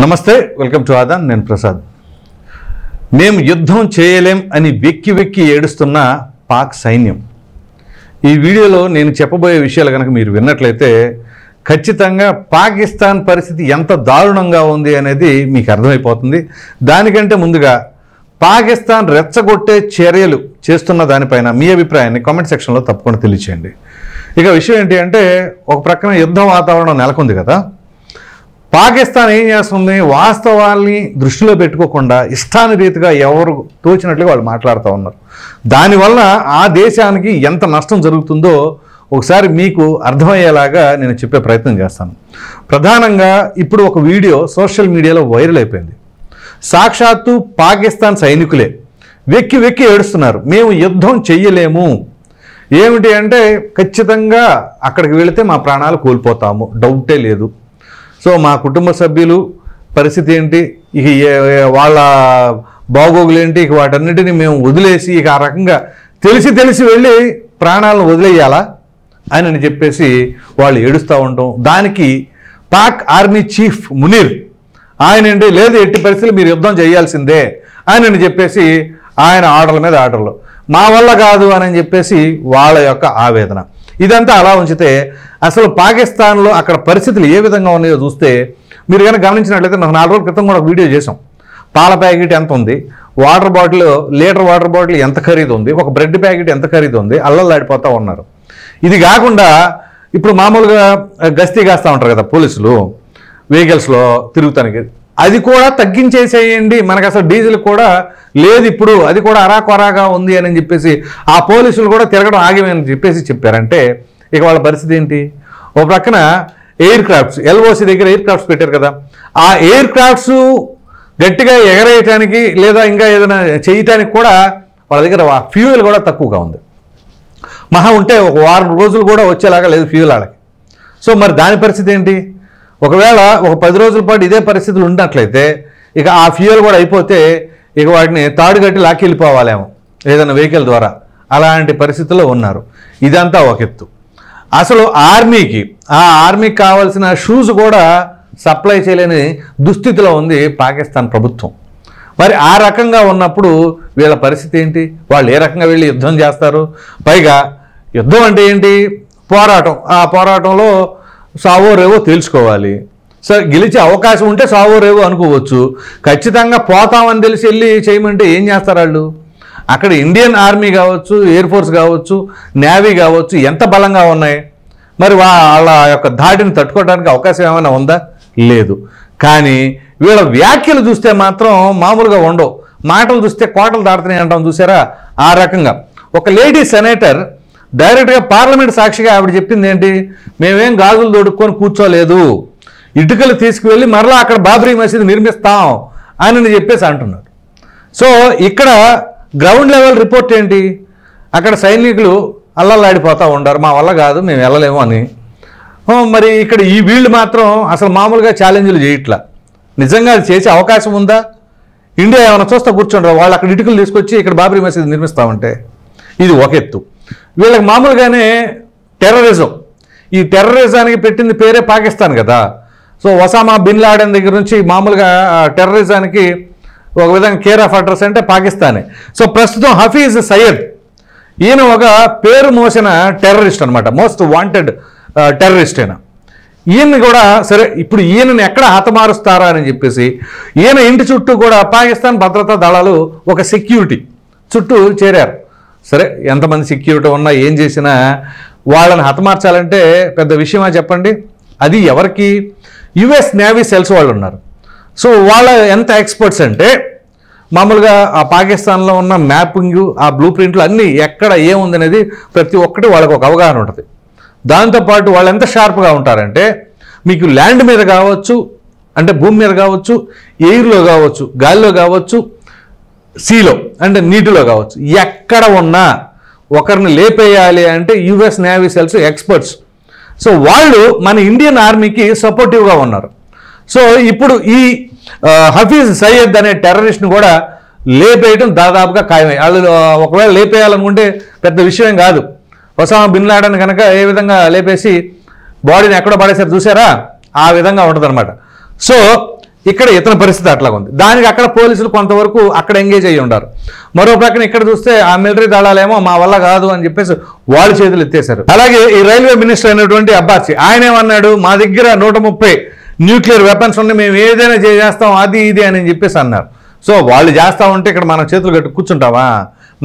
నమస్తే, welcome to Aadan. నేను ప్రసాద్. మేము యుద్ధం చేయలేం అని వెక్కి వెక్కి ఏడుస్తున్న పాక్ సైన్యం. ఈ వీడియోలో నేను చెప్పబోయే విషయాలు కనుక మీరు విన్నట్లయితే ఖచ్చితంగా పాకిస్తాన్ పరిస్థితి ఎంత దారుణంగా ఉంది అనేది మీకు అర్థమైపోతుంది. దానికంటే ముందుగా పాకిస్తాన్ రెచ్చగొట్టే చర్యలు చేస్తున్న దానిపైన మీ అభిప్రాయాన్ని కామెంట్ సెక్షన్లో తప్పకుండా తెలియచేయండి. ఇక విషయం ఏంటి అంటే, ఒక ప్రక్కన యుద్ధ వాతావరణం నెలకొంది కదా. పాకిస్తాన్ ఏం చేస్తుంది, వాస్తవాల్ని దృష్టిలో పెట్టుకోకుండా ఇష్టానురీతిగా ఎవరు తోచినట్లుగా వాళ్ళు మాట్లాడుతూ ఉన్నారు. దానివల్ల ఆ దేశానికి ఎంత నష్టం జరుగుతుందో ఒకసారి మీకు అర్థమయ్యేలాగా నేను చెప్పే ప్రయత్నం చేస్తాను. ప్రధానంగా ఇప్పుడు ఒక వీడియో సోషల్ మీడియాలో వైరల్ అయిపోయింది. సాక్షాత్తు పాకిస్తాన్ సైనికులే వెక్కి వెక్కి ఏడుస్తున్నారు, మేము యుద్ధం చెయ్యలేము. ఏమిటి అంటే, ఖచ్చితంగా అక్కడికి వెళితే మా ప్రాణాలు కోల్పోతాము, డౌటే లేదు. సో మా కుటుంబ సభ్యులు పరిస్థితి ఏంటి, ఇక వాళ్ళ బాగోగులు ఏంటి, ఇక వాటన్నిటిని మేము వదిలేసి ఇక ఆ రకంగా తెలిసి వెళ్ళి ప్రాణాలను వదిలేయాలా అని చెప్పేసి వాళ్ళు ఏడుస్తూ ఉంటాం. దానికి పాక్ ఆర్మీ చీఫ్ మునీర్ ఆయన ఏంటి, లేదు ఎట్టి పరిస్థితులు మీరు యుద్ధం చేయాల్సిందే అని చెప్పేసి ఆయన ఆర్డర్ల మీద ఆర్డర్లు, మా వల్ల కాదు అని చెప్పేసి వాళ్ళ యొక్క ఆవేదన. ఇదంతా అలా ఉంచితే అసలు పాకిస్తాన్లో అక్కడ పరిస్థితులు ఏ విధంగా ఉన్నాయో చూస్తే మీరు కనుక గమనించినట్లయితే, నాకు 4 రోజుల క్రితం కూడా ఒక వీడియో చేసాం. పాల ప్యాకెట్ ఎంత ఉంది, water bottle, litre water bottle ఎంత ఖరీదు ఉంది, ఒక బ్రెడ్ ప్యాకెట్ ఎంత ఖరీదు ఉంది, అల్లల్లాడిపోతూ ఉన్నారు. ఇది కాకుండా ఇప్పుడు మామూలుగా గస్తీ కాస్తూ ఉంటారు కదా పోలీసులు వెహికల్స్లో తిరుగుతానికి, అది కూడా తగ్గించేసేయండి, మనకు అసలు డీజిల్ కూడా లేదు ఇప్పుడు, అది కూడా అరాకొరాగా ఉంది అని చెప్పేసి ఆ పోలీసులు కూడా తిరగడం ఆగమని చెప్పేసి చెప్పారంటే ఇక వాళ్ళ పరిస్థితి ఏంటి. ఒక ప్రక్కన ఎయిర్ క్రాఫ్ట్స్, ఎల్ఓసి దగ్గర ఎయిర్ క్రాఫ్ట్స్ పెట్టారు కదా, ఆ ఎయిర్ క్రాఫ్ట్స్ గట్టిగా ఎగరేయటానికి లేదా ఇంకా ఏదైనా చేయటానికి కూడా వాళ్ళ దగ్గర ఫ్యూయల్ కూడా తక్కువగా ఉంది. మహా ఉంటే ఒక వారం రోజులు కూడా వచ్చేలాగా లేదు ఫ్యూయల్ వాళ్ళకి. సో మరి దాని పరిస్థితి ఏంటి, ఒకవేళ ఒక 10 రోజుల పాటు ఇదే పరిస్థితులు ఉన్నట్లయితే ఇక ఆ ఫ్యూయల్ కూడా అయిపోతే ఇక వాటిని తాడుగట్టి లాక్కెళ్ళిపోవాలేమో ఏదైనా వెహికల్ ద్వారా, అలాంటి పరిస్థితుల్లో ఉన్నారు. ఇదంతా ఒక ఎత్తు. అసలు ఆర్మీకి కావాల్సిన షూస్ కూడా సప్లై చేయలేని దుస్థితిలో ఉంది పాకిస్తాన్ ప్రభుత్వం. మరి ఆ రకంగా ఉన్నప్పుడు వీళ్ళ పరిస్థితి ఏంటి, వాళ్ళు ఏ రకంగా వెళ్ళి యుద్ధం చేస్తారు. పైగా యుద్ధం అంటే ఏంటి, పోరాటం. ఆ పోరాటంలో సావో రేవో తేల్చుకోవాలి. సరే, గెలిచే అవకాశం ఉంటే సావో రేవో అనుకోవచ్చు. ఖచ్చితంగా పోతామని తెలిసి వెళ్ళి చేయమంటే ఏం చేస్తారు వాళ్ళు. అక్కడ ఇండియన్ ఆర్మీ కావచ్చు, ఎయిర్ ఫోర్స్ కావచ్చు, నేవీ కావచ్చు, ఎంత బలంగా ఉన్నాయి. మరి వాళ్ళ యొక్క ధాటిని తట్టుకోవడానికి అవకాశం ఏమైనా ఉందా, లేదు. కానీ వీళ్ళ వ్యాఖ్యలు చూస్తే మాత్రం మామూలుగా ఉండవు. మాటలు చూస్తే కోటలు దాడుతున్నాయి అంటాం చూసారా, ఆ రకంగా. ఒక లేడీ సెనేటర్ డైరెక్ట్గా పార్లమెంట్ సాక్షిగా ఆవిడ చెప్పింది ఏంటి, మేమేం గాజులు దొడుక్కొని కూర్చోలేదు, ఇటుకలు తీసుకువెళ్ళి మరలా అక్కడ బాబ్రీ మసీదు నిర్మిస్తాం అని చెప్పేసి అంటున్నారు. సో ఇక్కడ గ్రౌండ్ లెవెల్ రిపోర్ట్ ఏంటి, అక్కడ సైనికులు అల్లల్లాడిపోతూ ఉంటారు, మా వల్ల కాదు మేము వెళ్ళలేము అని. మరి ఇక్కడ ఈ వీళ్ళు మాత్రం అసలు మామూలుగా ఛాలెంజ్లు చేయట్లా. నిజంగా అది చేసే అవకాశం ఉందా, ఇండియా ఏమైనా చూస్తా కూర్చుంటారు వాళ్ళు అక్కడ ఇటుకలు తీసుకొచ్చి ఇక్కడ బాబ్రీ మసీదు నిర్మిస్తామంటే. ఇది ఒక ఎత్తు. వీళ్ళకి మామూలుగానే టెర్రరిజం, ఈ టెర్రరిజానికి పెట్టింది పేరే పాకిస్తాన్ కదా. సో ఒసామా బిన్ లాడెన్ దగ్గర నుంచి మామూలుగా టెర్రరిజానికి ఒక విధంగా కేర్ ఆఫ్ అడ్రస్ అంటే పాకిస్తానే. సో ప్రస్తుతం హఫీజ్ సయ్యద్ ఈయన ఒక పేరు మోసిన టెర్రరిస్ట్ అనమాట, మోస్ట్ వాంటెడ్ టెర్రరిస్ట్ అయినా. ఈయన్ని కూడా సరే ఇప్పుడు ఈయనని ఎక్కడ హతమారుస్తారా అని చెప్పేసి ఈయన ఇంటి చుట్టూ కూడా పాకిస్తాన్ భద్రతా దళాలు ఒక సెక్యూరిటీ చుట్టూ చేరారు. సరే, ఎంతమంది సెక్యూరిటీ ఉన్నా ఏం చేసినా వాళ్ళని హతమార్చాలంటే పెద్ద విషయమా చెప్పండి. అది ఎవరికి, యుఎస్ నేవీ సెల్స్ వాళ్ళు ఉన్నారు. సో వాళ్ళ ఎంత ఎక్స్పర్ట్స్ అంటే మామూలుగా ఆ పాకిస్తాన్లో ఉన్న మ్యాపింగ్, ఆ బ్లూ ప్రింట్లు అన్నీ ఎక్కడ ఏముందనేది ప్రతి ఒక్కటి వాళ్ళకు ఒక అవగాహన ఉంటుంది. దాంతోపాటు వాళ్ళు ఎంత షార్ప్గా ఉంటారంటే, మీకు ల్యాండ్ మీద కావచ్చు, అంటే భూమి మీద కావచ్చు, ఎయిర్లో కావచ్చు, గాలిలో కావచ్చు, సీలో అంటే నీటిలో కావచ్చు, ఎక్కడ ఉన్నా ఒకరిని లేపేయాలి అంటే US navy cells experts. So వాళ్ళు మన ఇండియన్ ఆర్మీకి సపోర్టివ్గా ఉన్నారు. సో ఇప్పుడు ఈ హఫీజ్ సయ్యద్ అనే టెర్రరిస్ట్ని కూడా లేపేయడం దాదాపుగా ఖాయమై, వాళ్ళు ఒకవేళ లేపేయాలనుకుంటే పెద్ద విషయం కాదు. ఒసామా బిన్ లాడెన్ కనుక ఏ విధంగా లేపేసి బాడీని ఎక్కడో పడేసారు చూసారా, ఆ విధంగా ఉంటుంది అనమాట. సో ఇక్కడ ఇతని పరిస్థితి అట్లాగా ఉంది. దానికి అక్కడ పోలీసులు కొంతవరకు అక్కడ ఎంగేజ్ అయ్యి ఉంటారు. మరో ప్రక్కన ఇక్కడ చూస్తే ఆ మిలిటరీ దళాలేమో మా వల్ల కాదు అని చెప్పేసి వాళ్ళు చేతులు ఎత్తేశారు. అలాగే ఈ రైల్వే మినిస్టర్ అయినటువంటి అబ్బాసి ఆయన ఏమన్నాడు, మా దగ్గర 130 న్యూక్లియర్ వెపన్స్ ఉన్నాయి, మేము ఏదైనా చేస్తాం అది ఇది అని చెప్పేసి అన్నారు. సో వాళ్ళు చేస్తా ఉంటే ఇక్కడ మనం చేతులు కట్టి కూర్చుంటావా,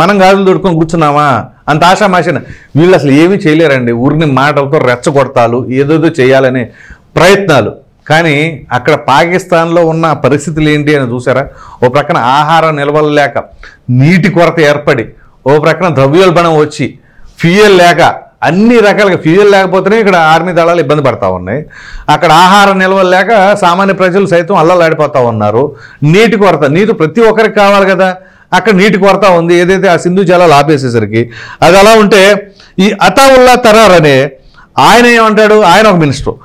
మనం గాజులు దొడుకొని కూర్చున్నామా? అంత ఆశామాషన వీళ్ళు అసలు ఏమీ చేయలేరండి. ఊరిని మాటలతో రెచ్చగొడతాలు, ఏదేదో చేయాలనే ప్రయత్నాలు. కానీ అక్కడ పాకిస్తాన్లో ఉన్న పరిస్థితులు ఏంటి అని చూసారా? ఓ ప్రక్కన ఆహారం నిల్వలు లేక నీటి కొరత ఏర్పడి, ఓ ప్రక్కన ద్రవ్యోల్బణం వచ్చి, ఫ్యూయల్ లేక, అన్ని రకాలుగా ఫ్యూయల్ లేకపోతేనే ఇక్కడ ఆర్మీ దళాలు ఇబ్బంది పడతా ఉన్నాయి. అక్కడ ఆహార నిల్వలు లేక సామాన్య ప్రజలు సైతం అల్లలాడిపోతూ ఉన్నారు. నీటి కొరత, నీరు ప్రతి ఒక్కరికి కావాలి కదా, అక్కడ నీటి కొరత ఉంది. ఏదైతే ఆ సింధు జలాలు ఆపేసేసరికి అది అలా ఉంటే ఈ అతావుల్లా తరార్ అనే ఆయన ఏమంటాడు, ఆయన ఒక మినిస్టర్,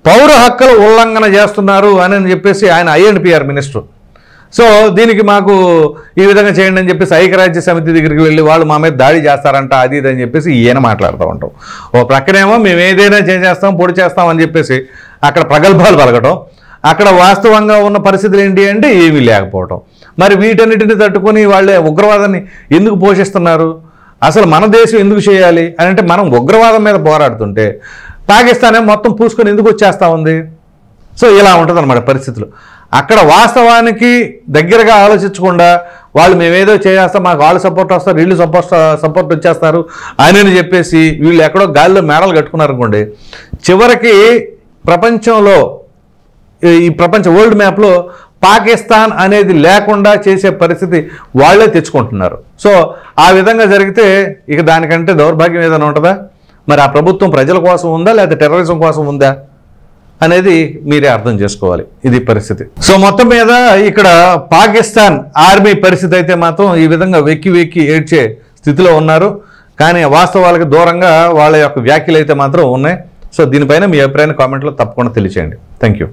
పౌర హక్కుల ఉల్లంఘన చేస్తున్నారు అని చెప్పేసి ఆయన INPR మినిస్టర్. సో దీనికి మాకు ఈ విధంగా చేయండి అని చెప్పేసి ఐక్యరాజ్య సమితి దగ్గరికి వెళ్ళి వాళ్ళు మా మీద దాడి చేస్తారంట, అది ఇది అని చెప్పేసి ఈయన మాట్లాడుతూ ఉంటాం. ఓ ప్రక్కనేమో మేము ఏదైనా చేసేస్తాం, పొడి చేస్తాం అని చెప్పేసి అక్కడ ప్రగల్భాలు పలకటం, అక్కడ వాస్తవంగా ఉన్న పరిస్థితులు ఏంటి అంటే ఏమీ లేకపోవటం. మరి వీటన్నిటిని తట్టుకొని వాళ్ళే ఉగ్రవాదాన్ని ఎందుకు పోషిస్తున్నారు? అసలు మన దేశం ఎందుకు చేయాలి అని అంటే మనం ఉగ్రవాదం మీద పోరాడుతుంటే పాకిస్తానే మొత్తం పూసుకొని ఎందుకు వచ్చేస్తూ ఉంది? సో ఇలా ఉంటుంది అన్నమాట పరిస్థితులు. అక్కడ వాస్తవానికి దగ్గరగా ఆలోచించకుండా వాళ్ళు మేమేదో చేస్తాం, మాకు వాళ్ళు సపోర్ట్ వస్తారు, వీళ్ళు సపోర్ట్ వచ్చేస్తారు అని చెప్పేసి వీళ్ళు ఎక్కడో గాలిలో మేడలు కట్టుకున్నారు అనుకోండి, చివరికి ప్రపంచంలో ఈ ప్రపంచ వరల్డ్ మ్యాప్లో పాకిస్తాన్ అనేది లేకుండా చేసే పరిస్థితి వాళ్ళే తెచ్చుకుంటున్నారు. సో ఆ విధంగా జరిగితే ఇక దానికంటే దౌర్భాగ్యం ఏదైనా ఉంటుందా? మరి ఆ ప్రభుత్వం ప్రజల కోసం ఉందా లేదా టెర్రరిజం కోసం ఉందా అనేది మీరే అర్థం చేసుకోవాలి. ఇది పరిస్థితి. సో మొత్తం మీద ఇక్కడ పాకిస్తాన్ ఆర్మీ పరిస్థితి అయితే మాత్రం ఈ విధంగా వెక్కి వెక్కి ఏడ్చే స్థితిలో ఉన్నారు. కానీ వాస్తవాలకు దూరంగా వాళ్ళ యొక్క వ్యాఖ్యలు అయితే మాత్రం ఉన్నాయి. సో దీనిపైన మీ అభిప్రాయాన్ని కామెంట్లో తప్పకుండా తెలియచేయండి. Thank you.